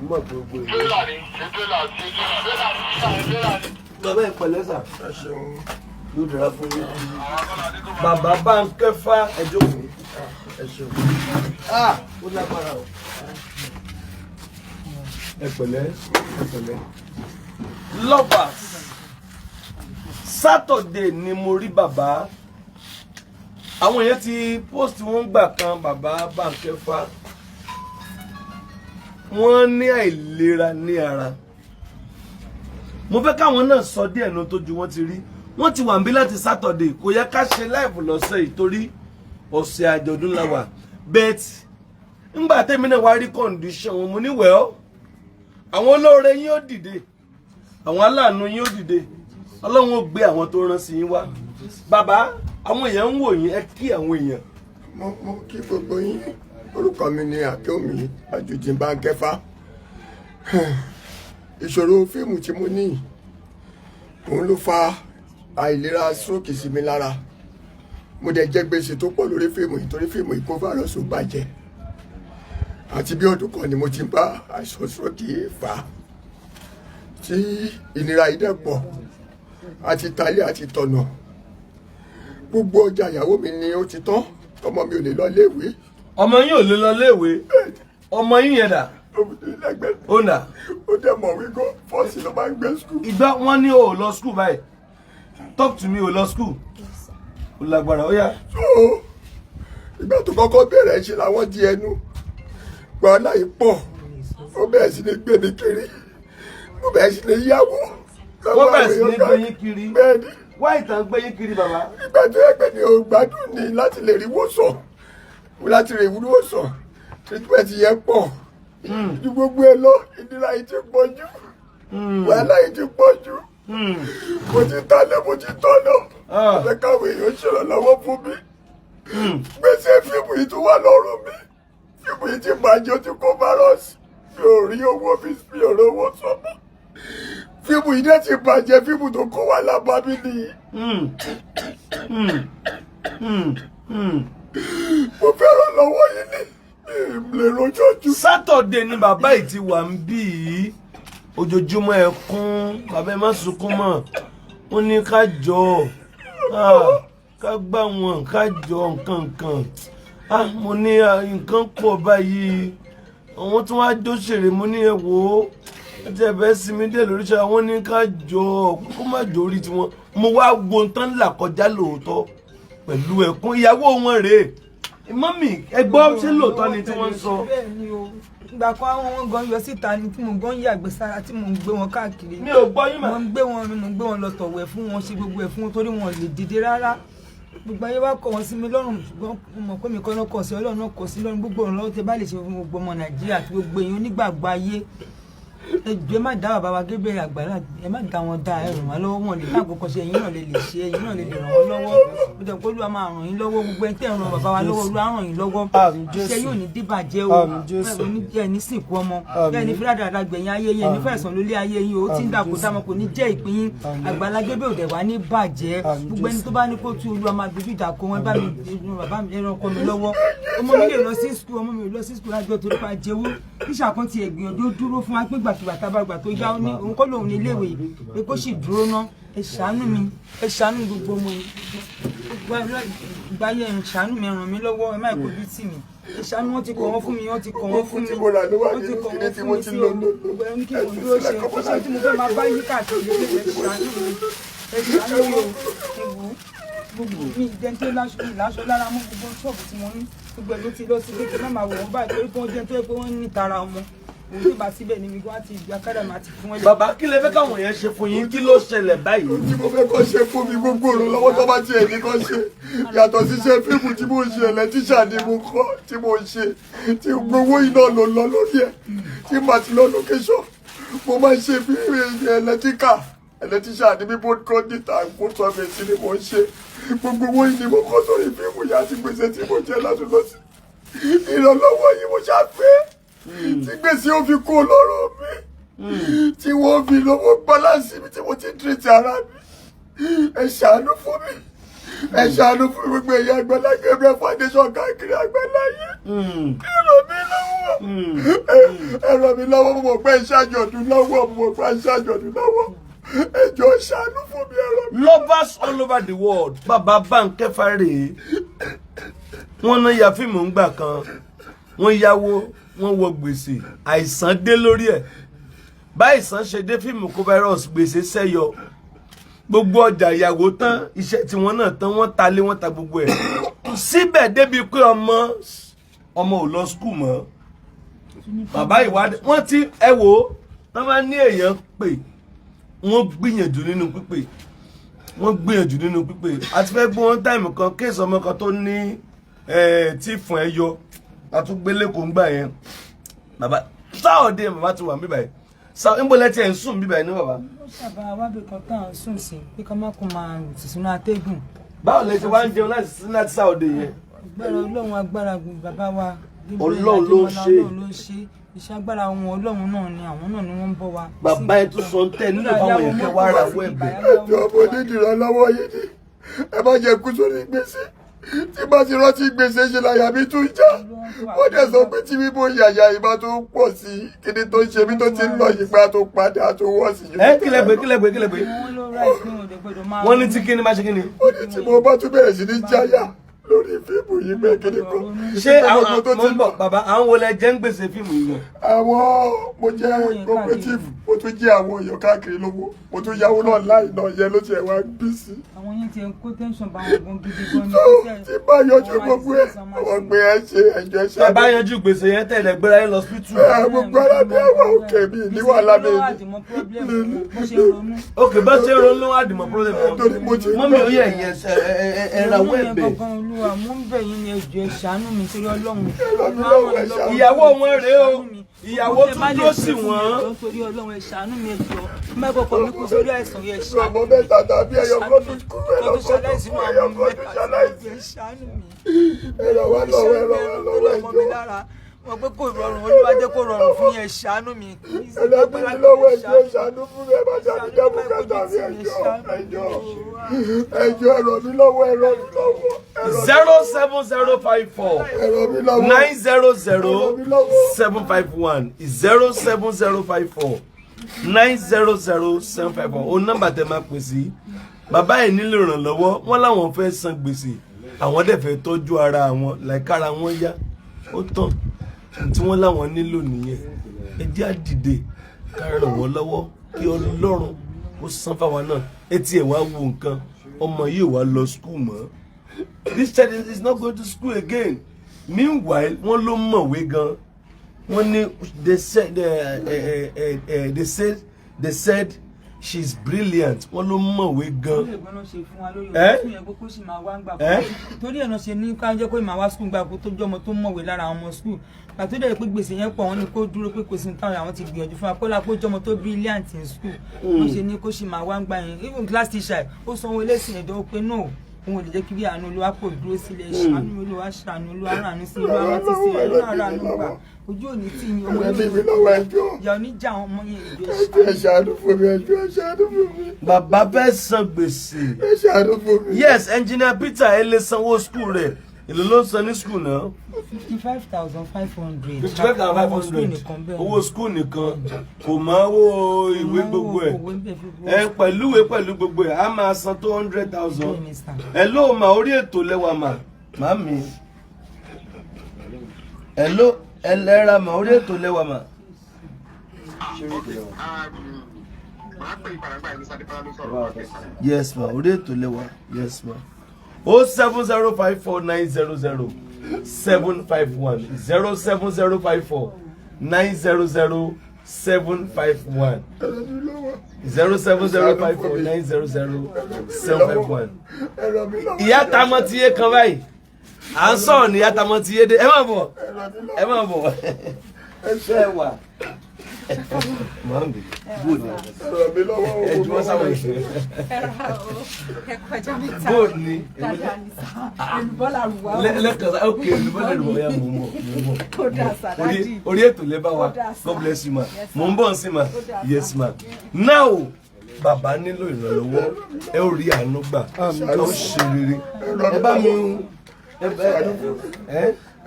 mọ̀ gbogbo ìlú. Bàbá ìpẹ̀lẹ́sà. Yóò dára fún yín. Bàbá Bankefa ẹjọ́ kù. Ó lágbára o. Ẹ pẹ̀lẹ́. Lovers. Saturday ni mo rí bàbá. Àwọn èèyàn ti post wọn gbà kan bàbá Bankefa. Wọ́n ní àìlera ní ara. Mo fẹ́ káwọn náà sọ díẹ̀ nu tó ju wọ́n ti rí. Wọ́n ti wà ń bí láti Saturday kò yẹ ká ṣe live lọ́sẹ̀ yìí torí ọ̀sẹ̀ àjọ̀dún la wà. Bet ńgbà tèmi náà wá rí condition wọn mo ní well àwọn olóore yín ó dìde àwọn aláàánú yín ó dìde Ọlọ́run ó gbé àwọn tó rán sí yín wá. Bàbá àwọn èèyàn ń wò yín ẹ kí àwọn èèyàn. Mo kí gbogbo yín. Orúkọ mi ni Akeomi Àjòjì Bankefa. Ìṣòro fíìmù tí mo ní òun ló fa àìlera stroke sí mi lára. Mo dẹ̀ jẹ gbèsè tó pọ̀ lórí fíìmù yìí torí fíìmù yìí kó fàrọ̀sù bàjẹ́. Àti bí ọdún kan ni mo ti ń bá àìsàn stroke yìí fà á. Tí ìnira yìí dẹ̀ pọ̀ àti talé àti tọ̀nà. Gbogbo ọjà ìyàwó mi ni ó ti tán. Ọmọ mi ò lè lọ léèwé. Ọmọ yín ò lè lọ léèwé. Ọmọ yín yẹn dà. Ó nà. Ó dẹ̀ mọ̀ wí gan fọ́ọ̀sì ló máa ń gbé skul. Ìgbà wọn ní o lọ skul báyìí. Talk to me o lọ skul. Ó lágbára ó yá. So ìgbà tó kọ́kọ́ bẹ̀rẹ̀ ṣe làwọn di ẹnu. Gbọ́n náà yìí pọ̀. Ó bẹ̀rẹ̀ sí ní gbé mi kiri. Ó bẹ̀rẹ̀ sí ní yáwó. Wọ́n bẹ̀rẹ̀ sí ní gbé yín kiri. Bẹ́ẹ̀ni. Wá ìtàn gbé yín kiri bàbá. Ìgbà tó yẹ pé ní o gbádùn ni láti lè rí wòsàn. Láti lè rí wòsàn. Treatment yẹn pọ̀. Ju gbogbo ẹ lọ, ìnira yìí ti pọ̀ jù. Wàhálà yìí ti pọ̀ jù. Mo ti tálẹ̀, mo ti tọ́nà. Ẹ káwé èèyàn ṣèrànlọ́wọ́ fún mi. Gbèsè fíìmù yìí tún wà lọ́rùn mi. Fíìmù yìí ti bàjẹ́, ó ti kó fáírọ́ọ̀sì. Mi ò rí owó mi ò rówó sọ́mọ́. Fíìmù yìí dẹ̀ ti bàjẹ́, fíìmù tó kó wà lábá mi nìyí. Mo fẹ́ràn lọ́wọ́ yìí ni. Lè rojọ́jú. Saturday ni bàbá yìí ti wà ń bí yìí. Ojoojúmọ́ ẹkún, bàbá ẹ má sunkún mọ́. Wọ́n ní ká jọ, ká gbà wọ́n, ká jọ nǹkan. Mo ní nǹkan pọ̀ báyìí. Àwọn tí wọ́n á jó ṣèrè mo ní ẹ wò ó. Ẹ jẹ́ bẹ́ẹ̀ sinmi dé lórí ṣe àwọn ní ká jọ, kó má jọ orí tiwọn. Mo wá wo tán là kọjá lóòótọ́ pẹ̀lú ẹkún. Ìyàwó wọn rèé. Mọ́mì ẹ gbọ́ ṣé lóòótọ́ ni tí wọ́n ń sọ. Ìgbà kan àwọn gan yọ síta ni tí mo gan yàgbé sára tí mo ń gbé wọn káàkiri. Mi ò gbọ́ yín mà. Mo ń gbé wọn lọ tọ̀wẹ̀ fún wọn ṣe gbogbo ẹ̀ fún wọn torí wọn lè dìde rárá. Gbogbo ayé wá kọ̀ wọ́n sí mi lọ́rùn ṣùgbọ́n mo mọ̀ pé mi kọ́ náà kọ̀ sí Ọlọ́run náà kọ̀ sí lọ́rùn gbogbo ọ̀run lọ́wọ́ tẹ bá lè ṣe fún gbogbo ọmọ Nàìjíríà àti gbogbo èèyàn onígbàgbọ́ ayé. Ẹ má dá bàbá wa Gabriel Àgbàlá ẹ má dá wọn dá ẹ ràn wọ́n lọ́wọ́ wọn lè bá àgbọ̀kọ̀ ṣe ẹ̀yin náà lè ṣe ẹ̀yin náà lè ràn wọ́n lọ́wọ́ ó jẹ́ pé Olúwa máa ràn yín lọ́wọ́ gbogbo ẹni tẹ́ ràn bàbá wa lọ́wọ́ Olúwa ràn yín lọ́wọ́ iṣẹ́ yóò ní dìbàjẹ́ o ẹ ní sìnkú ọmọ ẹ ní fúlàdàdà gbẹ̀yìn ayé yẹn ní fẹ̀sán lólé ayé yín o tí ń dàkú dámọ̀ kò ní jẹ́ ìpín yín Àgbàlá Gabriel òdẹ̀ wá ní bàjẹ́ gbogbo ẹni tó bá ní kó tú Olúwa máa dojú ìjà kó wọn bá mi bàbá mi ẹran ọkọ mi lọ́wọ́ ọmọ mi lè lọ sí skul ọmọ mi lè lọ sí skul lájọ torí pa jẹ́wọ́ tíṣà kan ti ẹ̀gbìyànjú dúró fún wa pé gbàtúgbà tábàgbà tó yá ní òun kọ́ lòun ní iléèwé pé kó sì dúró ná ẹ ṣàánú mi ẹ ṣàánú gbogbo ọmọ yìí gbáyé ẹ ṣàánú mi ràn mí lọ́wọ́ ẹ má kojú tì mí ẹ ṣàánú wọn ti kọ̀ wọ́n fún mi wọ́n ti kọ̀ wọ́n fún mi wọ́n ti kọ̀ wọ́n fún mi sí gbogbo ẹni kí mo dúró ṣe iṣẹ́ tí mo fẹ́ máa bá yí káàkiri ẹ ṣàánú mi ẹ ṣàánú mi o ewu gbogbo mi ìdẹ́ntẹ́ láṣọ lára mọ́ gbogbo ṣọ́ọ̀bù tí mo ní gbogbo ẹ̀ ló ti lọ sí pé kí n má máa wọ̀ wọ́n báyìí torí pé wọ́n jẹ́ tó yẹ pé wọ́n ní tara ọmọ òun bá síbẹ̀ ni mi gbọ́ àti ìgbà kádà máa ti fún ẹ. Bàbá kí lè fẹ́ káwọn yẹn ṣe fún yín kí ló ṣẹlẹ̀ báyìí. Tí mo fẹ́ kọ́ ṣe fún mi gbogbo òrùn lọ́wọ́ tó bá tiẹ̀ ní kọ́ ṣe yàtọ̀ síṣẹ́ fíìmù tí mo ṣe ẹlẹ́tíṣà ni mo kọ́ tí mo ṣe tí gbowó iná ló lọ lórí ẹ̀ tí màá ti lọ lókẹ́ṣọ̀ mo máa ń ṣe fíìmù ẹlẹ́tíṣà ni bí board credit and code service ni mo ń ṣe gbogbo owó yìí ni mo kọ́ sórí fíìmù yà àti gbèsè tí mo jẹ́ lásìlọ́sì ìrànlọ́wọ́ yìí mo ṣàfẹ́ tí gbèsè ó fi kó lọ́rọ̀ mi tí wọ́n fi lọ́wọ́ bálánsì mi tí mo ti tìrìtì ara mi ẹ ṣàánú fún mi ẹ ṣàánú fún gbogbo ẹ̀yà Àgbàlá Gabriel foundation káàkiri àgbáláyé. ẹ ràn mí lọ́wọ́ mo mọ̀ pé ìṣàjọ̀dún lọ́wọ́ mo mọ̀ pé ìṣàjọ̀dún lọ́wọ́ ẹ jọ̀ọ́ ṣàánú fún mi ẹ ràn mí. Lovers all over the world bàbá Bankefa rèé wọ́n ná ya fíìmù ńgbà kan wọ́n yáwó wọ́n wọ gbèsè àìsàn dé lórí ẹ̀ báyìísàn ṣe dé fíìmù coronavirus gbèsè sẹ́yọ gbogbo ọjà ìyàwó tán iṣẹ́ tí wọ́n náà tán wọ́n ta lé wọ́n ta gbogbo ẹ̀ síbẹ̀ débi pé ọmọ ò lọ skul mọ́ bàbá ìwádìí wọ́n ti ẹ wò ó tán bá ní èèyàn pè wọ́n gbìyànjú nínú pípé àti fẹ́ gbọ́ wọn táìmù kan kéèsì ọmọ kan tó ní tí fún ẹ yọ àtúgbélé kò ń gbà yẹn bàbá sáọ̀dẹ̀ bàbá ti wà níbàyẹn níbo lẹ́tí ẹ̀ ń sùn bíbẹ̀ ní bàbá. ó sábà wábì kan tá à ń sùn sí pé ká má kó máa rùn sínú atẹ́gùn. báwo lẹ ti wá ń jẹun láti sáòdè yẹn. agbára bàbá wa. Ọlọ́run ló ń ṣe. iṣẹ́ agbára wọn Ọlọ́run náà ni àwọn náà ni wọ́n ń bọ́ wa. bàbá ẹ tún sọ ń tẹ nílò báwọn yẹn kẹ wá ra wọ ẹ̀bẹ̀. ẹjọ́ mo nídìí ìrànlọ́wọ́ yìí ni ẹ má jẹ́ kú sórí gbèsè tí bá ti rántí gbèsè ṣe láyà mi tún já wọ́n dẹ̀ sọ pé tí bíbó yàyà ìbá tó ń pọ̀ sí kíní tó ń ṣe mí tó ti ń lọ yìgbà tó padà tó wọ́ sí. kílẹ̀gbé. wọ́n ní tí kíni má ṣe kíni. ó ní tí mo bá tún bẹ̀rẹ̀ sí ní jáyà lórí fíìmù yìí bẹ́ẹ̀ kíní kan. ṣé àwọn tó ti ń bọ̀ bàbá àwọn wo lẹ jẹ́ ń gbèsè fíìmù yìí. àwọn mo jẹ́ cooperative mo tún jẹ́ àwọn èèyàn káàkiri lówó mo tún yáwó náà láì náà yẹ ló tiẹ̀ wá bí sí. àwọn yẹn ti ń kó tẹ́ńsọ̀n bá wọn gan gidi gan ni. tí bá yọjú gbogbo ẹ̀ wọ́n gbé ẹ ṣe ẹ̀jọ̀ ṣe. bàbá yanjú gbèsè yẹn tẹ̀lé gbéra yẹn lọ sípítù. gbogbo ara bí ẹwà òkè mi ní wàhálà mi. òkè bá ṣe ronú àdìmọ̀ problem. mọ́mí ó yẹ ẹ̀yẹ ẹ̀ràwọ̀ ẹ̀bẹ̀. mo ń bẹ̀ yín ní ẹjọ́ ẹ ṣàánú mi torí Ọlọ́run. ìyàwó wọn rèé o ìyàwó tún dúró sí wọn. torí Ọlọ́run ẹ ṣàánú mi ẹjọ́ mẹ́kọ̀ọ́kọ́ mi kò sórí àìsàn yẹn ṣàánú mi. ọmọ mẹ́ta tàbí ẹyọ kan tó kú ẹyọ kan tó kú ẹyọ kan tó ṣaláìsí. ẹ̀rọ wá lọ́wọ́ ẹjọ́. wọ́n pé kò rọrùn Olúwa jẹ́ kó rọrùn fún yẹn ṣàánú mi. ẹlẹ́gbẹ̀ẹ́ lọ́wọ́ ẹjọ́ ṣàánú fún mi ẹ má ṣàánú dẹ́kun kẹta mi ẹjọ́ ẹ̀rọ mi lọ́wọ́ ẹ̀rọ mi lọ́wọ́. 07054 900 751 07054 900 751 o nọ́mbà tẹ́ máa pè sí bàbá ẹ̀ nílò ìrànlọ́wọ́ wọ́n láwọn fẹ́ san gbèsè àwọn dẹ̀ fẹ́ tọ́jú ara wọn láìkára wọn yá ó tán tí wọ́n láwọn nílò nìyẹn ẹ jẹ́ á dìde ká ràn wọ́n lọ́wọ́ kí Ọlọ́run ó san fáwa náà etí ẹ̀ wá wo nǹkan ọmọ yìí wá lọ skul mọ́. This child is not going to school again. Meanwhile, wọ́n ló mọ̀wé gan. Wọ́n ní they said she's brilliant. Wọ́n ló mọ̀wé gan. Torí ẹ̀ náà ṣe ní ká jẹ́ kó máa wá skul gba kó tó jọmọ tó mọ̀wé lára àwọn ọmọ skul. Pàtó dẹ̀ pé gbèsè yẹn pọ̀ wọ́n ní kó dúró pé kò sí táwọn àwọn ti gbìyànjú fún akọ́lá kó jọmọ tó brilliant in school. Wọ́n ṣe ní kó ṣì máa wá ń gbà yẹn. Even class teacher ó sanwó lẹ́sìn ẹ̀dọ́ pé no. Òun lè jẹ́ kí bí àánú Olúwa kò dúró sílẹ̀ ṣàánú Olúwa ṣàánú Olúwa ránú sí Olúwa rántí sí ẹ̀rọ náà ránú gbà ojú òní tí yín ọmọ yẹn ìyá oníjà àwọn ọmọ yẹn ìjọ ẹ ṣàánú fún mi ẹjọ́ ẹ ṣàánú fún mi. Bàbá fẹ́ san gbèsè. ẹ ṣàánú fún mi. Yes, engineer Peter ẹ lè sanwó school rẹ̀ èlò ló ń san ní school náà. 55,500. 55,500 owó school nìkan kò máa wo ìwé gbogbo ẹ̀ pẹ̀lú ìwé pẹ̀lú gbogbo ẹ̀ á máa san tó 100,000. ẹ ló mà orí ètò lẹ́wà mà màmí ẹ ló ẹ lẹ́ra mà orí ètò lẹ́wà mà. Yes ma orí ètò lẹ́wà yes ma 07054900751 07054 900 751 07054 900 751. ìyá tamọ ti yé kan báyìí à ń sọ̀rọ̀ ní ìyá tamọ ti yé dé ẹ má bọ̀ ẹ wà. Mami, good. Ẹjọ́ sáwọn ìṣẹ́. Good ni. Lẹ́kàn sá, ok, olùbọ́lá rẹ̀ wọ́n yà mọ̀ mọ̀. Orí ètò lẹ́bàá wa, God bless you ma. Mo ń bọ̀ sí ma, yes ma. Now, bàbá nílò ìrànlọ́wọ́ ẹ ó rí àánú gbà ẹ ó ṣe rere ẹ bá mi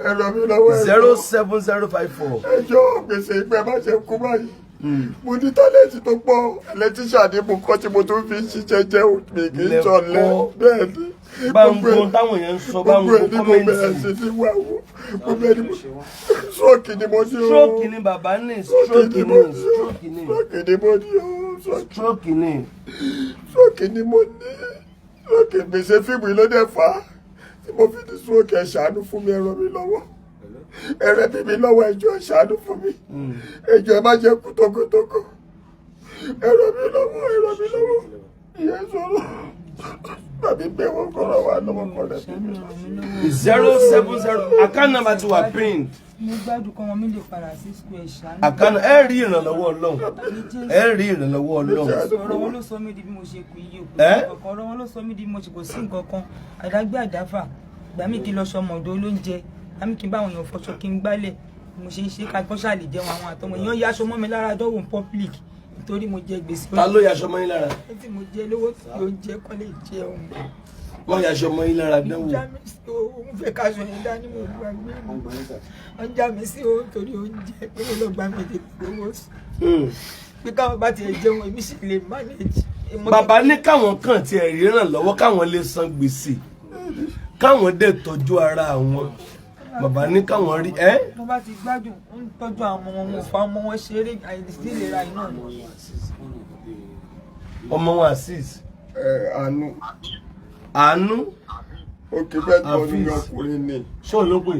ẹ̀rọ mi lọ́wọ́ 07054. ẹjọ́ gbèsè ìgbẹ́ má ṣe kú báyìí mo ní tálẹ́ǹtì tó pọ̀ ẹlẹ́tíṣà ní mo kọ́ tí mo tún fi ṣiṣẹ́ jẹ́ òpin kì í jọlẹ̀ bẹ́ẹ̀ ni báńkò táwọn èèyàn ń sọ báńkò kọ́mẹ́ǹtì gbogbo ẹni mo stroke ni mo ní o stroke ni bàbá ní stroke ni mo ní o stroke ni mo ní stroke gbèsè fíìmù yìí ló dẹ̀ fà á tí mo fi ní stroke ẹ̀ ṣàánú fún mi ẹ ràn mí lọ́wọ́ ẹrẹ bí mi lọ́wọ́ ẹjọ́ ẹ ṣàánú fún mi ẹjọ́ ẹ má jẹ́ kú tókótókó ẹ ràn mí lọ́wọ́ ìyẹn sọ̀rọ̀ tàbí pé wọ́n kọ́ra wà lọ́wọ́ kọ́lẹ̀ bí mi. 070 account number ti wà print. mo gbádùn kan wọn mi lè padà sí square ṣáánú. account ẹ rí ìrànlọ́wọ́ Ọlọ́run ẹ rí ìrànlọ́wọ́ Ọlọ́run. ọ̀rọ̀ wọn ló sọ mí di bí mo ṣe kú iye òkú ọ̀rọ̀ wọn ló sọ mí di bí mo ṣe kò sí nǹkan kan àdágbé àdáfà ìgbà mi kí n lọ sọmọ ọ̀dọ̀ olóúnjẹ àmì kí n bá àwọn èèyàn fọṣọ kí n gbálẹ̀ mo ṣe ń ṣe ká kọ́ṣà lè jẹun àwọn àtọmọ èèyàn yaṣọ mọ́ mi lára dọ́wọ́ public nítorí mo jẹ gbèsè. ta ló yaṣọ mọ́ yín lára. tí mo jẹ lówó tí yóò jẹ kọ́ lè jẹun. wọ́n yaṣọ mọ́ yín lára dánwò. ìjà mi sí o òun fẹ́ káṣọ yẹn dání mo gbàgbé wọ́n já mi sí o torí oúnjẹ pé mo lọ gbà mí lè lówó sí. pé káwọn bá tiẹ̀ jẹun èmi sì lè manage. bàbá ní káwọn kàn tiẹ̀ ríran lọ́wọ́ káwọn lè san gbèsè káwọn dẹ̀ tọ́jú ara àwọn bàbá ní káwọn rí ẹ́. tó bá ti gbádùn ń tọ́jú àwọn ọmọ wọn fa ọmọ wọn ṣeré àìsí ìlera iná ni. ọmọ wọn Azeez. àánú. òkè bẹ́ẹ̀ tó ní ọkùnrin ni. ṣọ́ ló pè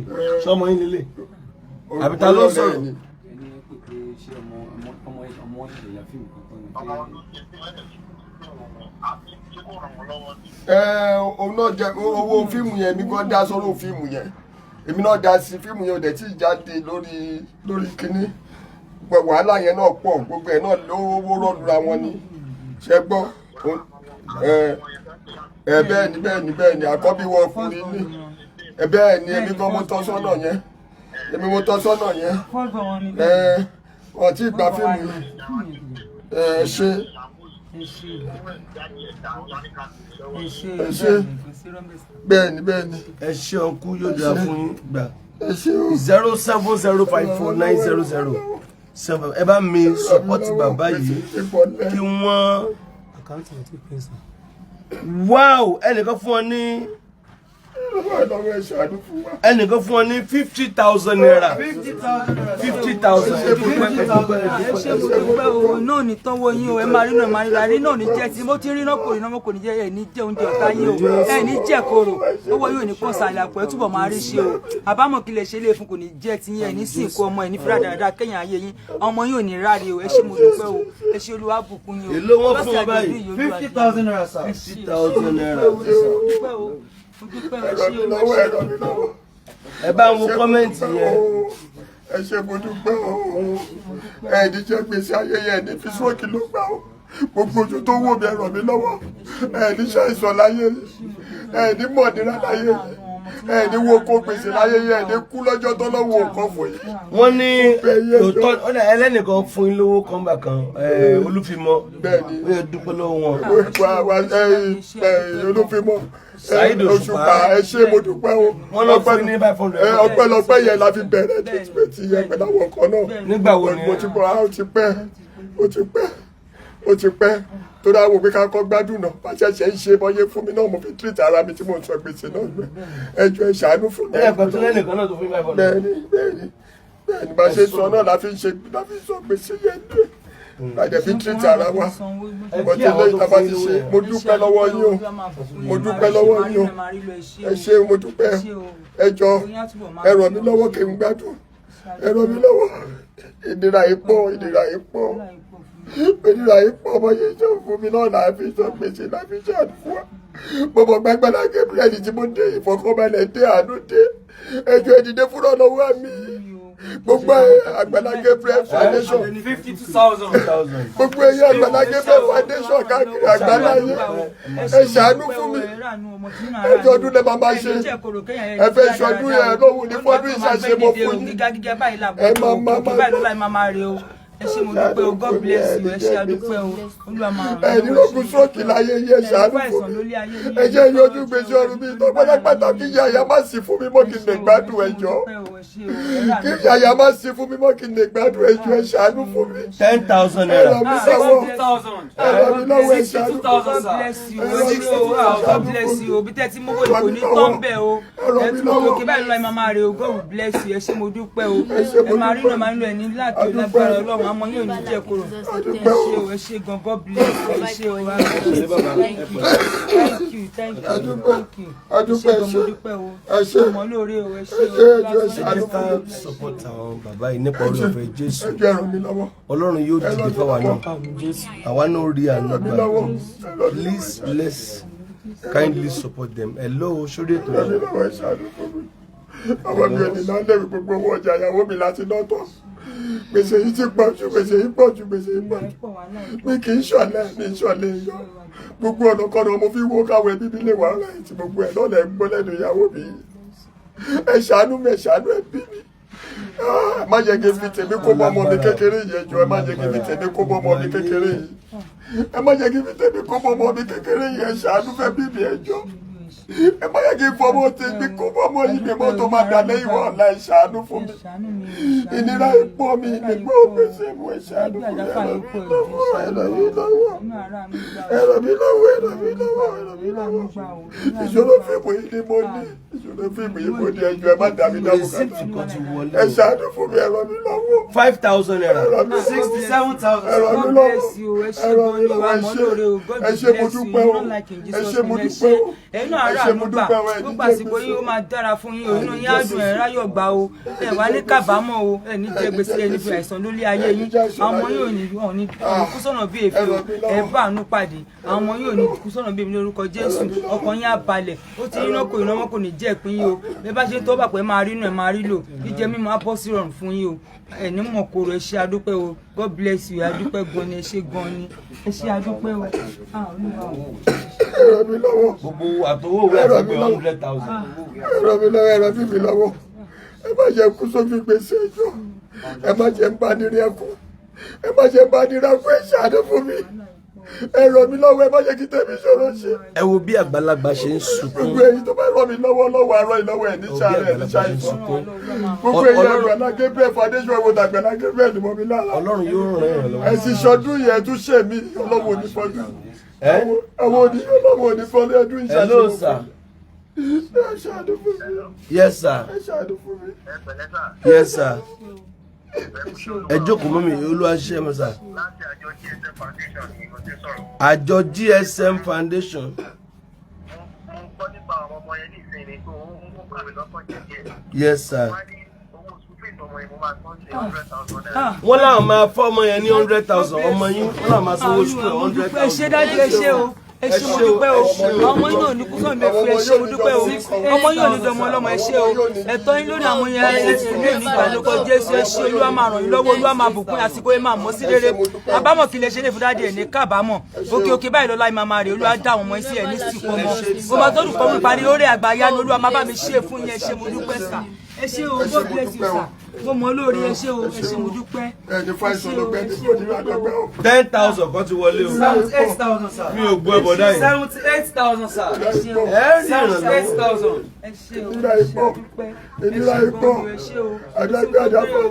ṣọ́mọ yín lélẹ̀ àbí ta ló sọ̀rọ̀. òun náà jẹ owó fíìmù yẹn mi kàn dá sọ́rọ̀ fíìmù yẹn èmi náà dá sí fíìmù yẹn ò dẹ̀ tí ì jáde lórí kínní wàhálà yẹn náà pọ̀ gbogbo ẹ̀ náà lówó rọ́ọ̀lùra wọn ni ṣe gbọ́ bẹ́ẹ̀ ni àkọ́bí wọn ọkùnrin ní bẹ́ẹ̀ ni èmi kan mo tọ́ sọ́nà yẹn wọ́n ti gba fíìmù yẹn ṣe. bẹ́ẹ̀ni ẹ ṣé ọkú yóò dáa fún yín gbà 070054900 ẹ bá mi sọpọ́tì bàbá yìí kí wọ́n wow ẹnìkan fún ọ ní ẹnìkan fún ọ ní 50,000 naira 50,000. náà ní tọ́wọ́ yín o ẹ máa rí náà máa rí ra rí náà ní jẹ́ tí mo ti rí náà kò rí náà mo kò ní jẹ́ ẹ̀ ní jẹ́ oúnjẹ ọ̀tá yín o ẹ̀ ní jẹ́ koro owó yóò ní kó sàlẹ̀ àpò ẹ̀ túbọ̀ máa rí ṣe o àbámọ̀ kí lè ṣe lé fún kò ní jẹ́ tí yín ẹ̀ ní sìnkú ọmọ ẹ̀ ní fúra dáadáa kẹ́yìn ayé yín ọmọ yóò ní ráre o ẹ ṣé mo dúpẹ́ o ẹ ṣé Olúwa bùkún yín o. èló wọn fún ọ báyìí 50,000 naira sir 50,000 naira. ẹ bá ń wo kọ́mẹ́ǹtì yẹn. ẹ ṣe mo dúpẹ́ o ẹ̀ẹ́dì jẹ́ gbèsè ayẹyẹ ẹ̀ẹ́dì fi sóòkì ló gbà o gbogbo ojú tó wò mí ẹ ràn mí lọ́wọ́ ẹ̀ẹ́dì ṣàìsàn láyé ẹ̀ẹ́dì mọ̀nira láyé ẹ̀ẹ́dì wo kó gbèsè láyé ẹ̀ẹ́dì kú lọ́jọ́ tó lọ́wọ́ nǹkan fún yìí. wọ́n ní òótọ́ ẹlẹ́nìkan fún yín lówó kan bà kan Olúfimọ́ bẹ́ẹ̀ni ó yẹ dúpẹ́ lọ́wọ́ wọn. Olúfimọ́ Saheed Òṣùpá ẹ ṣé mo dúpẹ́ o wọ́n lọ fún ní 500. ọpẹ́lọpẹ́ yẹn la fi bẹ̀rẹ̀ treatment yẹn pẹ̀lú àwọn ọkọ náà. nígbà wo ni mo ti bọ̀ ó ti pẹ́ tó dáa wò pé ká kọ́ gbádùn náà bá ṣẹ̀ṣẹ̀ ń ṣe bọ́yé fún mi náà mo fi treat ara mi tí mo ń sọ gbèsè náà gbẹ ẹjọ́ ẹ ṣàánú fún mi. ẹ pẹ̀tù lẹ́nìkan náà tó fún 500. bẹ́ẹ̀ni bá ṣe sọ náà la fi ń sọ gbèsè yẹn dé lájẹ fi treat ara wa bọ́tí lẹ́yìn tá a bá ti ṣe mo dúpẹ́ lọ́wọ́ yín o ẹ ṣé mo dúpẹ́ ẹjọ́ ẹ ràn mí lọ́wọ́ kí n gbádùn ẹ ràn mí lọ́wọ́ ìnira yìí pọ̀ ọmọ yìí jọ fún mi náà láà fi sọ gbèsè láà fi ṣe àdúgbò bọ̀bọ̀ gbàgbọ́dá Gabriel tí mo dé ìfọ̀kànbalẹ̀ dé àánú dé ẹjọ́ ìdílé fúnra lọ́wọ́ mi gbogbo Àgbàlá Gabriel foundation 52,000. gbogbo ẹyẹ Àgbàlá Gabriel foundation káàkiri àgbàlá yìí ẹ ṣàánú fún mi ẹjọ́ ọdún lẹ máa ṣe ẹ fẹ́ ṣọdún yẹn lóhùn ní fọdún ìṣàṣe mọ fún yín ẹ máa ẹ ṣé mo dúpẹ́ o, God bless you, ẹ ṣé adúpẹ́ o, Olúwa máa ràn ẹni lókun sókè láyé yẹ ṣàánú fún mi ẹ jẹ́ yọjú gbèsè ọrùn mi tó pátápátá kí yàyà má sí fún mi mọ́ kí n lè gbádùn ẹjọ́ kí yàyà má sí fún mi mọ́ kí n lè gbádùn ẹjọ́ ẹ ṣàánú fún mi. 10,000 naira. ẹ̀rọ mi lọ́wọ́ ẹ ṣàánú fún God bless you, bí tẹ́tí mú kò ní tán bẹ́ẹ̀ o, ẹ tún mú òkè báyìí lọ́ọ́ máa rè o, God bless you, ẹ ṣé mo dúpẹ́ o, ẹ máa rí náà máa ń lo ẹni láti lágbára Ọlọ́run, àmọ́ yóò ní jẹ́ kúrò, ẹ ṣé gan, God bless you, ẹ ṣé o, thank you, ẹ ṣé mo dúpẹ́ o, ọmọ lóore o, ẹ ṣé o. Support àwọn bàbá yìí nípa orí ọ̀fẹ́ Jésù. Ọlọ́run yóò dìde fáwa náà. Àwa náà rí àánú gbà. Please let's kindly support them. Hello, sórí ètò yìí. Àwọn mi ò ní náà lẹ́rù gbogbo owó ọjà ìyàwó mi láti lọ́tọ̀. Gbèsè yìí ti pọ̀ jù, gbèsè yìí pọ̀ jù, gbèsè yìí pọ̀ jù. Mi kì í ṣọ̀lẹ, mi ṣọ̀lẹ yọ. Gbogbo ọ̀nà kọ́nà mo fi wó káwọn ẹbí mi lè wà láì tí gbogbo ẹ̀ lọ́lẹ̀ ń gbọ́ lẹ́nu ìyàwó mi. Ẹ ṣàánú mi, ẹ ṣàánú ẹbí mi. Má jẹ́ kí n fi tèmi kó bọ́ ọmọ mi kékeré yìí ẹjọ́, ẹ má jẹ́ kí n fi tèmi kó bọ́ ọmọ mi kékeré yìí. Ẹ má jẹ́ kí n fi tèmi kó bọ́ ọmọ mi kékeré yìí, ẹ ṣàánú fẹ́ bí mi ẹjọ́. Ẹ má yẹ kí n fọmọ tèmi kó bọ́mọ yìí mi mọ́tò máa dà lẹ́yìn wọn ọ̀la ẹ ṣàánú fún mi. Ìnira ipò mi ìgbó gbèsè mu ẹ ṣàánú fún mi. Ẹ̀rọ mi lọ́wọ́. Ìṣòro fíìmù yìí ni mo ní. Ìṣòro fíìmù yìí mo ní ẹjọ́ ẹ má dà mí dábò kàtà. Ẹ ṣàánú fún mi, ẹ̀rọ mi lọ́wọ́. 5,000 naira. 67,000. Ẹ̀rọ mi lọ́wọ́. Ẹ ṣé mo dúpẹ́ o. Ẹ ṣé mo dúpẹ́ o. Ẹnu ara àmúgbà gbogbo àsìkò yìí ó máa dára fún yín, òun yín á dùn ẹ̀ ráyọ̀ gbà o, ẹ̀ wá ní kábàámọ̀ o, ẹ̀ ní jẹ gbèsè ẹni fi àìsàn lórí ayé yín, àwọn yóò ní kú sọ́nà bí èéfì o, ẹ̀ bá àánú pàdé, àwọn yóò ní kú sọ́nà bí èmi lórúkọ Jésù, ọkàn yín á balẹ̀, ó ti rí náà kò iná wọn kò ní jẹ́ ìpín yín o, bí bá ṣe ń tọ́ bà pé máa rí inú ẹ̀ máa rí lò, jíjẹ mímu á bọ́ sí rọrùn fún yín o, ẹ̀ ní mọ̀ kóró, ẹ ṣé adúpẹ́ o, God bless you, adúpẹ́ gan ni, ẹ ṣé gan ni, ẹ ṣé adúpẹ́ o. Ẹ̀rọ mi lọ́wọ́. Gbogbo àtọwọ́ òwe àti pé 100,000. Ẹ̀rọ mi lọ́wọ́, ẹ̀rọ bí mi lọ́wọ́. Ẹ má jẹ́ kú sófin gbèsè ẹjọ́. Ẹ má jẹ́ ń bá ní rí ẹkún. Ẹ má jẹ́ ń bá ní rí ẹkún, ẹ ṣàánú fún mi. Ẹ̀rọ mi lọ́wọ́, ẹ má jẹ́ kí tèmi ṣòro ṣe. Ẹ wo bí àgbàlagbà ṣe ń sunkún. Gbogbo èyí tó bá rọ̀ mí lọ́wọ́ àárọ̀ ìlọ́wọ́ ẹ̀ ní sáré ẹ̀ ní ṣàìsàn. Gbogbo èyí Àgbàlá Gabriel foundation ẹ̀wọ̀n Àgbàlá Gabriel ni mo mi lára. Ọlọ́run yóò ràn yín lọ́wọ́. Ẹ sì ṣọdún yẹn tún ṣe mí, Ọlọ́run ò ní fọdún. Ọlọ́run ò ní fọdún ẹdún ìṣàṣẹ. Hello sir. Ẹ ṣàánú fún mi. Yes sir. Ẹ ṣàánú fún mi. Yes sir. Ẹ jókòó mọ́ mi, Olúwa ṣiṣẹ́ mi sir. Láti àjọ GSM Foundation ni mo ti sọ̀rọ̀. Àjọ GSM Foundation. Mo gbọ́ nípa àwọn ọmọ yẹn ní ìsinmi tó ń kàwé lọ́kàn jẹ́jẹ́. Yes sir. Wọ́n ní owó sùfíìsì ọmọ yẹn mo máa tán ṣe 100,000 naira. Wọ́n láwọn máa fọ́ ọmọ yẹn ní 100,000, ọmọ yín wọ́n láwọn máa sanwó sùkúl 100,000. Ẹ ṣé dájú, ẹ ṣé o, ẹ ṣé mo dúpẹ́ o, ọmọ yín náà ní kú sọ́nà bẹ́ẹ̀ fi ẹ ṣé mo dúpẹ́ o, ọmọ yín ò ní dọmọ ọlọ́mọ ẹ ṣé o, ẹ̀tọ́ yín lórí àwọn yẹn ẹ ti ní ìgbà lóko Jésù ẹ ṣé, Olúwa máa ràn yín lọ́wọ́, Olúwa máa bùkún àsìkò yẹn máa mọ́ sí rere, àbámọ̀ kí lè ṣe lè fún dáadé ẹ̀ ní kábàámọ̀, òkè báyìí lọ́la ìmọ̀ máa rè, Olúwa dá àwọn ọmọ yín sí ẹ̀ ní sìnkú ọmọ, mo máa tó dùkọ́ mi parí lórí àgbáyá ni Olúwa máa bá mi ṣe fún yín, ẹ ṣé mo dúpẹ́ sà, ẹ ṣé o, God bless you sà, mo mọ̀ lórí ẹ ṣé o, ẹ ṣé mo dúpẹ́. Ẹni fáìsàn ló gbẹ́ ní ìfòdìrà lọ́gbẹ́ o. 10,000 kan ti wọlé o. 78,000 sir. Mi ò gbọ́ ẹbọ dáyìí. 78,000 sir. Ẹ rí ìrànlọ́wọ́. 78,000. Ẹ ṣé o, Ìnira ẹ ṣé ipò, dúpẹ́, ìnira ipò, ẹ ṣé o, àdágbé àdáfọ́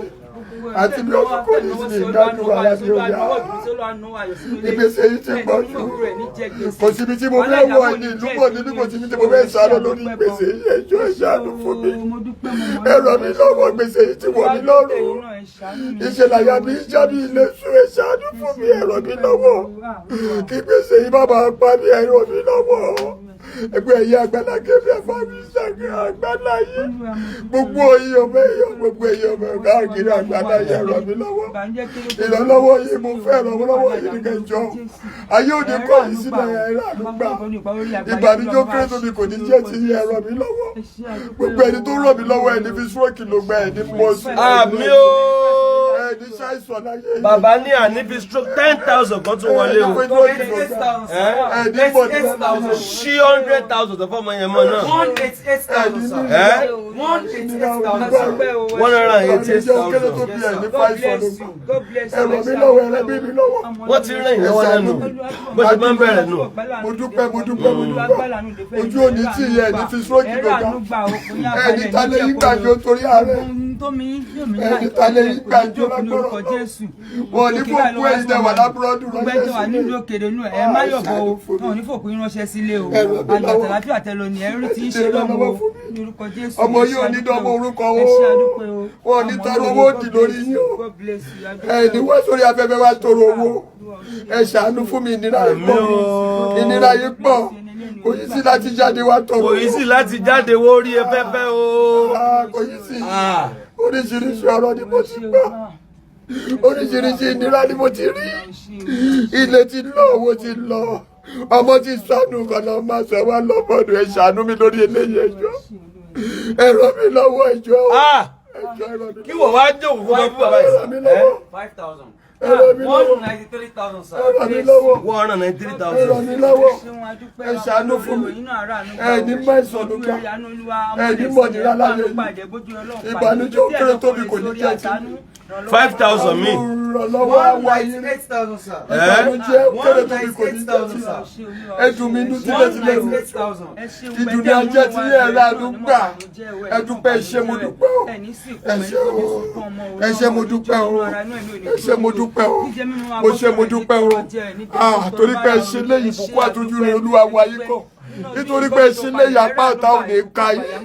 àti bí ọdún kò ní sí ìdájú ara ní òyà. Ìgbésẹ̀ yìí ti pọ̀ jù. Kò síbi tí mo fẹ́ wọ̀ ní ìlú mọ̀ nínú kò síbi tí mo fẹ́ sá lọ lórí ìgbésẹ̀ yìí ẹjọ́ ìṣàánú fún mi. Ẹ ràn mí lọ́wọ́, ìgbésẹ̀ yìí ti wọ̀ mí lọ́rùn. Ìṣẹ̀lẹ̀ àyà mi ń já bí ilé sùn, ẹ ṣàánú fún mi, ẹ ràn mí lọ́wọ́. Kí ìgbésẹ̀ yìí má máa pa mí, ẹ ràn mí lọ́wọ́. Ẹgbẹ́ ẹ̀yẹ Àgbàlá Gabriel foundation Àgbàlá yìí. Gbogbo èèyàn mẹ́yàn, gbogbo èèyàn mẹ́yàn káàkiri Àgbàlá yìí ẹ ràn mí lọ́wọ́. Ìrànlọ́wọ́ yìí mo fẹ́ ìrànlọ́wọ́ yìí ní kẹjọ. Ayé òde kọ́ yìí sílẹ̀ ẹ̀rọ àdúgbà. Ìbànújẹ́ kéré tóbi kò ní jẹ́ ti yẹ ẹ ràn mí lọ́wọ́. Gbogbo ẹni tó ràn mí lọ́wọ́ ẹni fi stroke ló gba ẹni pọ̀ sí. Àmín o. ní ṣàìsàn láyé. bàbá ní àníbi stroke 10,000 kan tún wọlé o. 188,000 sir. 188,000. ṣí 100,000 tó fọmọ yẹn mọ náà. 188,000 sir. 188,000 sir. 188,000. Ẹ̀rọ mi lọ́wọ́ ẹ̀rọ bí mi lọ́wọ́. wọ́n ti rìn ìyẹn wọn lẹ́nu bó ṣe máa ń bẹ̀rẹ̀ nù. Mo dúpẹ́ ojú òní tí ìyá ẹ̀ ní fi stroke gbẹ̀gbà ẹni ta lè yí gbàjọ torí ààrẹ ẹni ta lè yí gbàjọ lágbọ́rọ̀ wọn ní fòkú ẹ̀yìn dẹ̀ wà lábúrọ́dù ránṣẹ́ sí mi. ẹ má yọ̀bọ̀ o náà ní fòkú ránṣẹ́ sílé o àlùbàtàláfíà tẹ̀lọ ni ẹ̀rí ti ń ṣe lọ́wọ́ ní orúkọ Jésù. ọmọ yóò ní dánmọ orúkọ o wọn ní tọrọ owó òdì lórí yín o ẹni wọ́n sórí afẹ́fẹ́ wa tọrọ owó ẹ ṣàánú fún mi ìnira yìí pọ̀ ìnira yìí pọ̀ kò yí sí láti jáde wá tọrọ. kò yí sí láti jáde wó rí afẹ́fẹ́ o. kò yí sí oríṣiríṣi ọ̀rọ̀ ni mo ti gbọ́ oríṣiríṣi ìnira ni mo ti rí ilé ti lọ owó ti lọ ọmọ ti sọnù kọ̀nà máa sọ wá lọ́mọdún ẹ ṣàánú mi lórí eléyìí ẹjọ́ ẹ ràn mí lọ́wọ́ ẹjọ́ kí wọ́n wá jókòó kó máa fún bàbá yìí. 5,000. 193,000 sir. 193,000. ẹ ṣàánú fún mi ẹ ní mẹ́sàn-án ló gbà ẹ ní mọ̀nìyàn láyé ìbànújẹ́ ó kéré tóbi kò ní jẹ́ ti 5,000 mi. 198,000 sir. ìbànújẹ́ ó kéré tóbi kò ní jẹ́ ti ẹdùn mi inú tilẹ̀tilẹ̀ ìdùnnú ajẹ́ ti yẹ ẹ̀rọ àdúgbà ẹdúpẹ́ ṣé mo dúpẹ́ o ẹ ṣé mo dúpẹ́ o ẹ ṣé mo dúpẹ́ o mo ṣe mo dúpẹ́ o torí pé ẹ ṣe léyìí bùkún àtúnjú rẹ olúwa wáyé kọ́ nítorí pé ẹ ṣe léyìí apá ọ̀tá ò ní ká yìí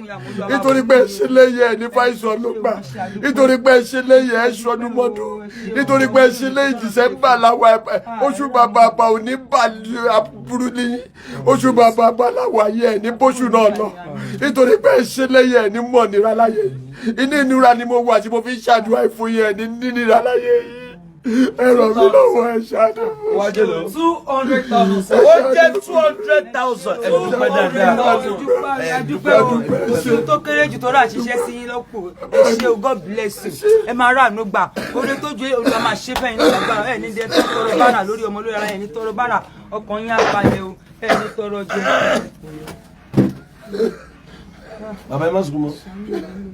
nítorí pé ẹ ṣe léyìí ẹ ní fáìsàn ló gbà nítorí pé ẹ ṣe léyìí ẹ ṣọdún mọ́dún nítorí pé ẹ ṣe léyìí dìsẹ́mbà làwọn oṣù bàbá ò ní bàlẹ́ aburú ní oṣù bàbá làwọn ayé ẹ ní bóṣù náà lọ nítorí pé ẹ ṣe léyìí ẹ ní mọ̀ nira láyé inú ìnira ni mo wà tí mo fi ń ṣàdúrà fún yẹn ní nínira láyé yìí. ẹ ràn mí lọ́wọ́ ẹ ṣáájú. 200,000 sir. ó jẹ́ 200,000 ẹ dúpẹ́ dáadáa. ẹ dúpẹ́ o oṣù tó kéré jù tó rà ṣiṣẹ́ sí yín lọ́pọ̀ ẹ ṣé o God bless you ẹ máa rà àánú gbà oore tó ju olùwà máa ṣe fẹ́yìn náà lágbára ẹ ní dẹ́ tó tọrọ bára lórí ọmọ lórí ara ẹ ní tọrọ bára ọkàn yín àpalẹ̀ o ẹ ní tọrọ jẹ. bàbá ẹ má sunkún mọ́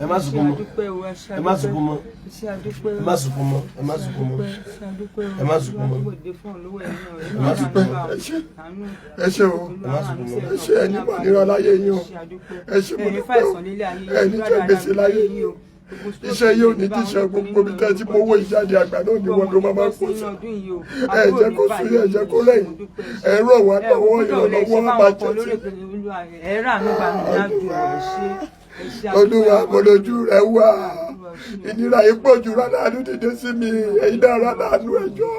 ẹ má sunkún mọ́ ẹ má sunkún mọ́ ẹ má sunkún mọ́ ẹ má sunkún mọ́ ẹ má sunkún mọ́ ẹ má sunkún ẹ ṣé o ẹ ṣé ẹni mọ̀ nira láyé yín o ẹ ṣé mo dúpẹ́ o ẹni jẹ́ gbèsè láyé yín o iṣẹ́ yóò ní tíṣẹ́ gbogbo mi tẹ́tí mo wó ìjáde àgbà náà ni wọ́n ló máa kó sí ẹ jẹ́ kó sún ẹ jẹ́ kó lẹ́yìn ẹ rọ̀ wá lọ́wọ́ ìrànlọ́wọ́ máa jẹ́ sí. olúwa mo lójú rẹ wá ìnira yìí pọ̀ jù rálánú dìde sí mi ẹ̀yin náà rálánú ẹjọ́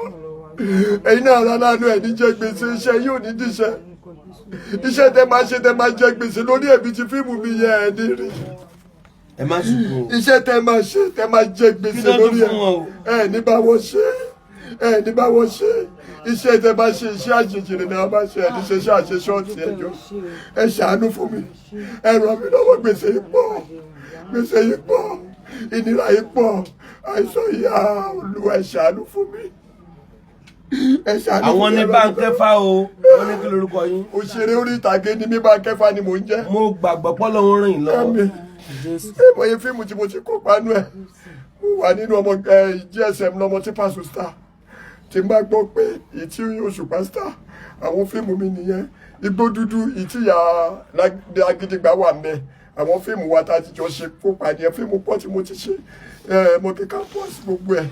ẹ̀yin náà rálánú ẹ̀ ní jẹ́ gbèsè iṣẹ́ yóò ní tíṣẹ́ iṣẹ́ tẹ máa ṣe tẹ máa jẹ gbèsè lórí ẹ̀bí ti fíìmù mi yẹ ẹ̀ ní rí ẹ má sunkún. iṣẹ́ tẹ máa ṣe tẹ máa jẹ gbèsè lórí ẹ̀ ní bá wọ́n ṣe ní bá wọ́n ṣe iṣẹ́ tẹ bá ṣe iṣẹ́ àṣejì rẹ̀ náà bá ṣe ẹ̀ ní ṣe iṣẹ́ àṣe ṣọ́ọ̀tì ẹjọ́ ẹ ṣàánú fún mi ẹ ràn mí lọ́wọ́ gbèsè yìí pọ̀ ìnira yìí pọ̀ àìsàn ìyá olúwa ẹ ṣàánú fún mi ẹ ṣàánú fún mi. àwọn ní Bankefa o wọ́n ní kí lorúkọ yín. òṣèré orí ìtàgé ni mí Bankefa ni mò ń jẹ́. mo gbàgbọ́ pọ́lọ́ ń rìn lọ́wọ́. ìmọ̀ye fíìmù tí mo ti kópa nú ẹ̀ mo wà nínú ọmọ GSM lọ́mọ tí pàṣẹ star tí n bá gbọ́ pé ìtí Òṣùpá star àwọn fíìmù mi nìyẹn Igbó Dúdú ìtìyà Lágídígbà wà mẹ́ àwọn fíìmù wa tá a ti jọ ṣe kópa nìyẹn fíìmù pọ̀ tí mo ti ṣe mọ̀kì campus gbogbo ẹ̀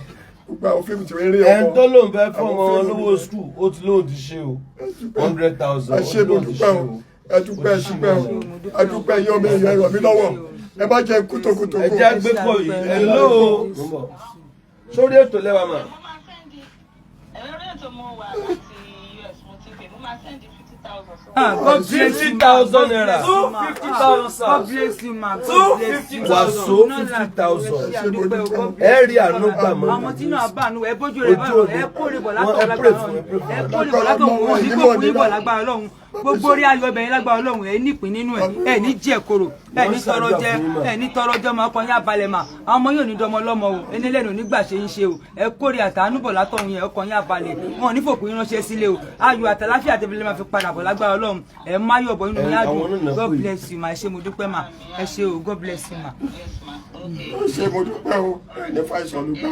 gbogbo àwọn fíìmù tí wọ́n rí ọmọ. ẹni tó lóun fẹ́ fún ọmọ olówó skul ó ti lóun ti ṣe o 100,000 ó ti lóun ti ṣe o. ẹdúpẹ́ ṣùgbọ́n ẹdúpẹ́ yọ mi ìyẹn ràn mí lọ́wọ́ ẹ má jẹ́ kútokùtò. ẹ jẹ́ àgbẹ̀kọ̀ yìí ẹ ló sórí ètò lẹ́wà mà. ẹ̀rọ ètò mo wà láti US mo ti pè mo máa sẹ́ndì 50,000 naira. 250,000 sir. God bless you ma. Wàsó 50,000. Ẹ rí àánú gbà mọ́. àwọn tí náà bá àánú ẹ bójú rẹ báyọ̀ ẹ kórè bọ̀ látọ̀ lágbára Ọlọ́run ẹ kórè bọ̀ látọ̀ wọn ní kò kú ìbọ̀ lágbára Ọlọ́run gbogbo orí ayọ̀ ọbẹ̀ yẹn lágbára Ọlọ́run ẹ̀ nípìn nínú ẹ̀ ní jẹ́ koro ẹ̀ ní tọrọ jẹ ẹ̀ ní tọrọ jẹ ọmọ ọkàn yín abalẹ̀ mà àwọn ọmọ yóò ní dọmọ lọ́mọ o enílẹ̀nu nígbà ṣe ń ṣe o ẹ kórè àtàánúbọ̀ látọ̀hún yẹn ọkàn yín abalẹ̀ wọn ò ní fòkùn yín ránṣẹ́ sílé o ayọ̀ àtàláfíà tẹ́fẹ́lẹ́ máa fi padà bọ̀ lágbára Ọlọ́run ẹ̀ má yọ̀ bọ̀ nínú yín àdùn God bless you ma ẹ ṣé mo dúpẹ́ ma ẹ ṣé o God bless you ma. ó ṣe mo dúpẹ́ o ẹni fàìsàn ló gbà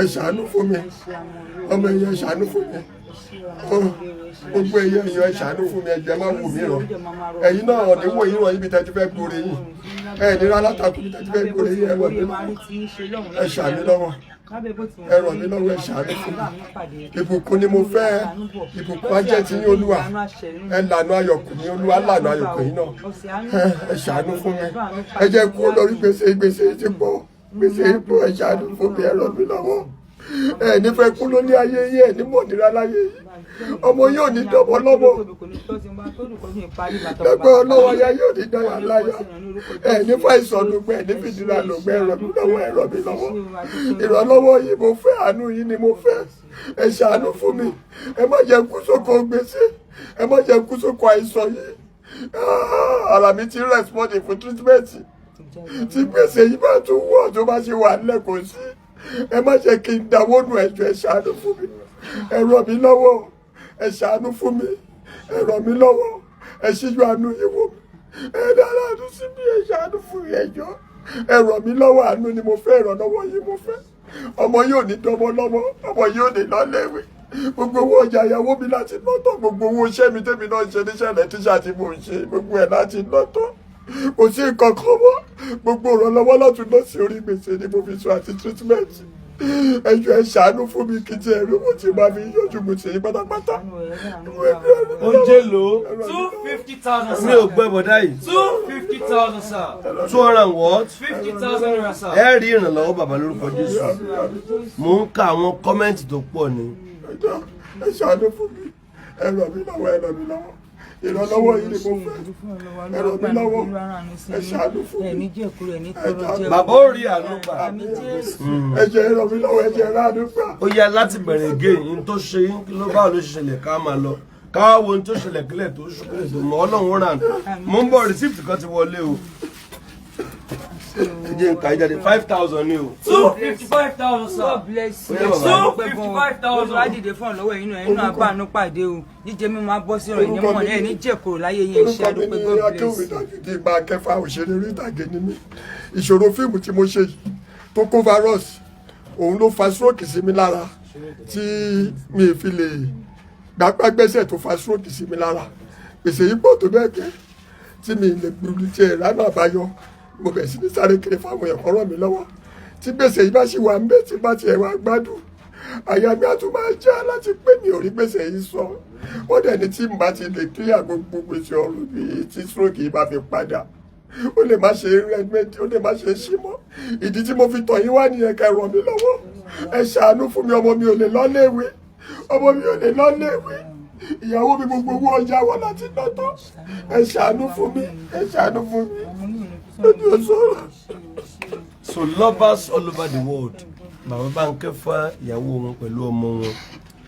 ẹ ṣàánú fún mi ọmọ ẹ̀yẹ ṣàánú fún mi gbogbo ẹ̀yẹ ẹ ṣàánú fún mi ẹ̀jẹ̀ máa wù mí rọ ẹ̀yin náà ọ̀dẹ̀ wò yín rọ ibi tẹ́tí fẹ́ gbóre yín ẹ̀ nira alátakùn ibi tẹ́tí fẹ́ gbóre yín ẹ̀ wọ̀ mí ẹ ṣàánú lọ́wọ́ ẹ ràn mí lọ́wọ́ ẹ ṣàánú fún mi ìbùkún ni mo fẹ́ ìbùkún á jẹ́ ti yín Olúwa ẹ lànà ayọ̀kùn ní Olúwa lànà ayọ̀kùn yín náà ẹ ṣàánú fún mi ẹ jẹ́ kú lórí gbèsè ti pọ̀ gbèsè ipò ẹ ṣàánú fún mi ẹ ràn mí lọ́wọ́ ẹ nífẹ̀ẹ́ kú ló ní ayé yìí ẹ ní mọ̀dìrá láyé yìí ọmọ yóò ní dọ̀bọ̀ lọ́wọ́ lẹ́gbẹ́ ọlọ́wọ́ ya yóò ní dáyà láyà ẹ ní fàìsàn lùgbẹ́ ẹ ní fìdíra lùgbẹ́ ẹ ràn mí lọ́wọ́ ẹ ràn mí lọ́wọ́ ìrànlọ́wọ́ yìí mo fẹ́ àánú yìí ni mo fẹ́ ẹ ṣàánú fún mi ẹ má jẹ́ kú sóko gbèsè ẹ má jẹ́ kú sóko àìsàn yìí ara mi ti respond fún treatment tí gbèsè yìí bá tún wọ̀ tó bá ṣe wà nílẹ̀ kò sí ẹ má jẹ́ kí n dáwọ́ nù ẹjọ́ ẹ ṣàánú fún mi ẹ ràn mí lọ́wọ́ ẹ ṣàánú fún mi ẹ ràn mí lọ́wọ́ ẹ ṣíjú àánú yìí wò mí ẹ dára àánú sí mi ẹ ṣàánú fún mi ẹjọ́ ẹ ràn mí lọ́wọ́ àánú ni mo fẹ́ ìrànlọ́wọ́ yìí mo fẹ́ ọmọ yóò ní dọmọ lọ́wọ́ ọmọ yóò ní lọ́lẹ́wé gbogbo owó ọjà ìyàwó mi láti lọ́tọ̀ gbogbo owó iṣẹ́ mi tẹ́mi náà ṣe níṣẹ́lẹ̀ tíṣà tí mo ń ṣe gbogbo ẹ̀ láti lọ́tọ̀ kò sí nǹkan kan mọ́ gbogbo ìrànlọ́wọ́ lọ́tún lọ́sí orí gbèsè ni mo fi sọ àti treatment ẹjọ́ ẹ ṣàánú fún mi kí tí ẹrú mo ti máa fi yọjú mo ti yí pátápátá. ó jẹ́ lò ó 250,000 mi ò gbẹ́ bọ̀dá yìí 250,000 sir 200 what 50,000 naira sir. ẹ rí ìrànlọ́wọ́ bàbá lórúkọ Jésù mò ń ka àwọn kọ́mẹ́ǹtì tó pọ̀ ni. ẹjọ́ ẹ ṣàánú fún mi ẹ ràn mí lọ́wọ́ ẹ ràn mí lọ́wọ́ ìrànlọ́wọ́ yìí ni mo fẹ́ ẹ ràn mí lọ́wọ́ ẹ ṣàánú fún mi bàbá ò rí àánú gbà ẹ jẹ́ ẹ ràn mí lọ́wọ́ ẹ jẹ́ ẹ ránú gbà. ó yá láti bẹ̀rẹ̀ again ní tó ṣe yín ló báwo ló ṣe ṣẹlẹ̀ ká máa lọ káwá wo ní tó ṣẹlẹ̀ kílẹ̀ tó ṣùkúrẹ̀ tó mọ Ọlọ́run ràn mò ń bọ̀ receipt kan ti wọlé o ẹ jẹ́ nǹkan ìjáde 5,000 ni o. 255,000 sir. God bless you. 255,000. Olúwa dìde fún ọlọ́wọ́ inú ẹ̀ inú àbáànú pàdé o jíjẹ mi máa bọ́ sí ọ̀rọ̀ ìnímọ̀ ẹ̀ ní jẹ̀kọ̀rọ̀ láyé yẹn ṣe àdúgbò God bless you. Bankefa òṣèré orí ìtàgé ni mí ìṣòro fíìmù tí mo ṣe yìí tó kó virus òun ló fa stroke sí mi lára tí mi fi lè gbàgbẹ́sẹ̀ tó fa stroke sí mi lára gbèsè yìí pọ̀ tó bẹ́ẹ̀ gẹ́ tí mi lè gbùdú tiẹ̀ ránà àbáyọ mo bẹ̀ sí ní sáré kiri fáwọn ẹ̀kọ́ ràn mí lọ́wọ́ tí gbèsè yìí bá ṣì wà ń bẹ̀ tí bá tiẹ̀ wá gbádùn àyà mi á tún máa já láti pé mi ò rí gbèsè yìí sọ wọ́n dẹ̀ ní tí n bá ti lè clear gbogbo gbèsè ọ̀run bí tí stroke yìí bá fi padà ó lè má ṣe rẹ́dmẹ́ntì ó lè má ṣe ṣí mọ́ ìdí tí mo fi tọ̀ yín wá nìyẹn kẹ́ ràn mí lọ́wọ́ ẹ ṣàánú fún mi ọmọ mi ò lè lọ léèwé ọmọ mi ò lè lọ léèwé ìyàwó mi gbogbo owó ọjà wọn láti lọ́tọ̀ ẹ ṣàánú fún mi ẹ ṣàánú fún mi lójú ọ̀sọ́rọ̀. So lovers all over the world bàbá Bankefa ìyàwó wọn pẹ̀lú ọmọ wọn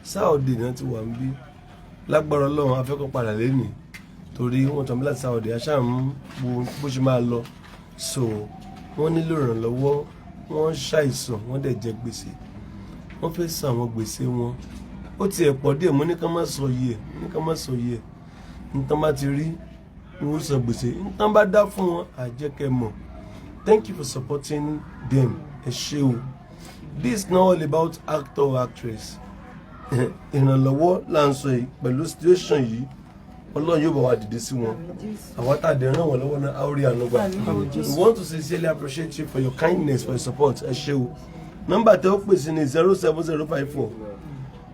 Saudi náà ti wà ń bí lágbára Ọlọ́run afẹ́kọ̀ padà lẹ́nìí torí wọ́n tàn mí láti Saudi aṣáàmú bó ṣe máa lọ so wọ́n nílò ìrànlọ́wọ́ wọ́n ṣàìsàn wọ́n dẹ̀ jẹ gbèsè wọ́n fẹ́ san àwọn gbèsè wọn ó ti ẹ̀ pọ̀ díẹ̀ mo ní ká má sọ yìí ẹ̀ nǹkan bá ti rí ni wọ́n sọ gbèsè nǹkan bá dá fún wọn àjẹkẹ́ mọ̀. Thank you for supporting them ẹ ṣé o. This is not all about actor or actress. Ìrànlọ́wọ́ là ń sọ yìí pẹ̀lú situation yìí Ọlọ́run yóò bá wa dìde sí wọn àwọn àtàdé ràn wọ́n lọ́wọ́ náà áórí ànúgbà. We want to sincerely appreciate you for your kindness, for your support ẹ ṣé o. Nọ́mbà tẹ́ ó pè sí ní 07054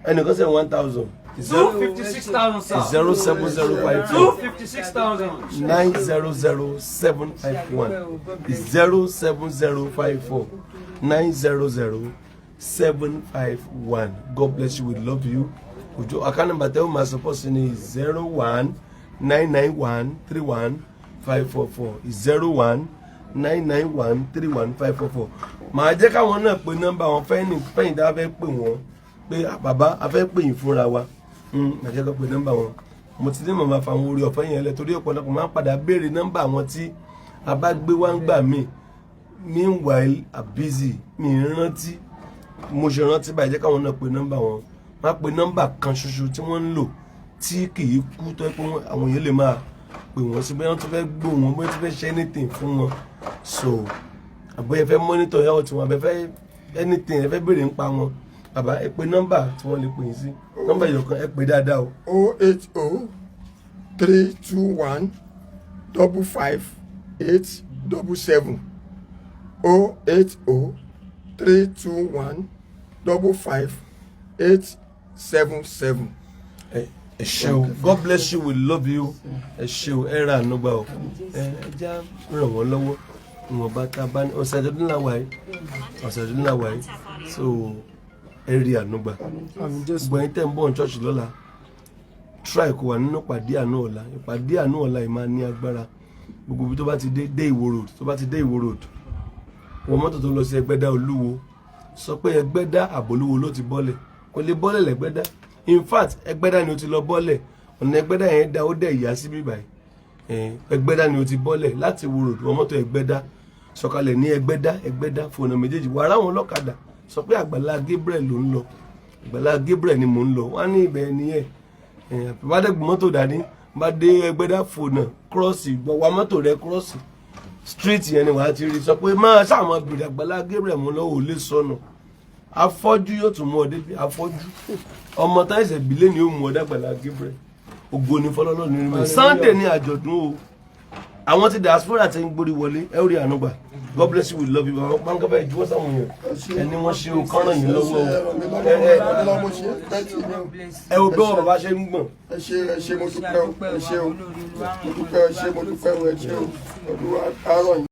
ẹnìkan sẹ́ 1000. 256,000 sir. 07054 256,000. 900751 07054 900751. God bless you. We love you. Ojo account number tell my support is 0199131544 0199131544. Màá jẹ́ káwọn náà pe nọ́mbà wọn fẹ́yìn tá a fẹ́ pè wọ́n pé bàbá a fẹ́ pè yín fúnra wa màjẹ́ kọ́ pé nọ́mbà wọn mo ti ní màmá fa àwọn orí ọ̀fẹ́ yẹn lẹ̀ torí ọ̀pọ̀lọpọ̀ máa ń padà béèrè nọ́mbà wọn tí a bá gbé wá ń gbà mí meanwhile I'm busy mi rántí mo ṣe rántí báyìí jẹ́ káwọn náà pe nọ́mbà wọn máa pe nọ́mbà kan ṣoṣo tí wọ́n ń lò tí kì í kú tó pé àwọn èèyàn lè máa pè wọ́n sí bóyá wọ́n tún fẹ́ gbó wọn bóyá tún fẹ́ ṣe anything fún wọn so àbóyá ẹ fẹ́ monitor health wọn àbẹ́ fẹ́ anything ẹ fẹ́ béèrè nípa wọn bàbá ẹ pe nọ́mbà tí wọ́n lè pè yín sí nọ́mbà ìyọ̀kan ẹ pè dáadáa o. 080 321 55877 080 321 55877. ẹ ṣé o God bless you we love you ẹ ṣé o ẹ ra ànúgbà o ẹ já ràn wọ́n lọ́wọ́ ìwọ̀n bá ta bá ní ọ̀sẹ̀ tó dín láwàá yìí so ẹ rí ànúgbà gbọ́n yín tẹ̀ ń bọ̀ ní church lọ́la try kó wà nínú ìpàdé àánú ọ̀la yìí máa ní agbára gbogbo ibi tó bá ti dé Ìwó road wọ́n mọ́tò tó lọ sí Ẹgbẹ́dá Olúwo sọ pé Ẹgbẹ́dá Àbólúwo ló ti bọ́lẹ̀ kò lè bọ́lẹ̀ lẹ́gbẹ́dá in fact Ẹgbẹ́dá ni ó ti lọ bọ́lẹ̀ ọ̀nà Ẹgbẹ́dá yẹn dá ó dẹ̀ ìyá sí bíbáyìí Ẹgbẹ́dá ni ó ti bọ́lẹ̀ láti Ìwó road wọ́n mọ́tò Ẹgbẹ́dá sọ̀kalẹ̀ ní Ẹgbẹ́dá fònà méjèèjì wàrà wọn lọ́kadà sọ pé Àgbàlá Gabriel ló ń lọ Àgbàlá Gabriel ni mò ń lọ wọ́n á ní ibẹ̀ nìyẹn àpèbádẹ́gbọ̀n mọ́tò dání bá dé Ẹgbẹ́dá fònà kírọ́ọ̀sì gbọ̀wá mọ́tò rẹ kírọ́ọ̀sì street yẹn ni wàá ti rí sọ pé máa ṣàwọn bèrè Àgbàlá Gabriel mú lọ́wọ́ ò lè sọnù afọ́jú yóò tún mú ọ débi afọ́jú ọmọ táìsẹ̀ bílẹ̀ ni ó mú ọ dàgbàlá Gabriel ògo ni fọlọ́lọ́ ní rí Sunday ní àjọ̀dún o àwọn ti diaspora ti ń gbórí wọlé ẹ rí ànúgbà God bless you we love you àwọn Bankefa ìjúwọ́ sáwọn yẹn ẹni wọ́n ṣe kọ́nà yìí lọ́wọ́ ẹ ò bẹ́wọ̀ bàbá ṣe ń gbọ̀n. ẹ ṣé mo dúpẹ́ o ẹ ṣé o mo dúpẹ́ o ẹ ṣé o olúwa àárọ̀ yìí.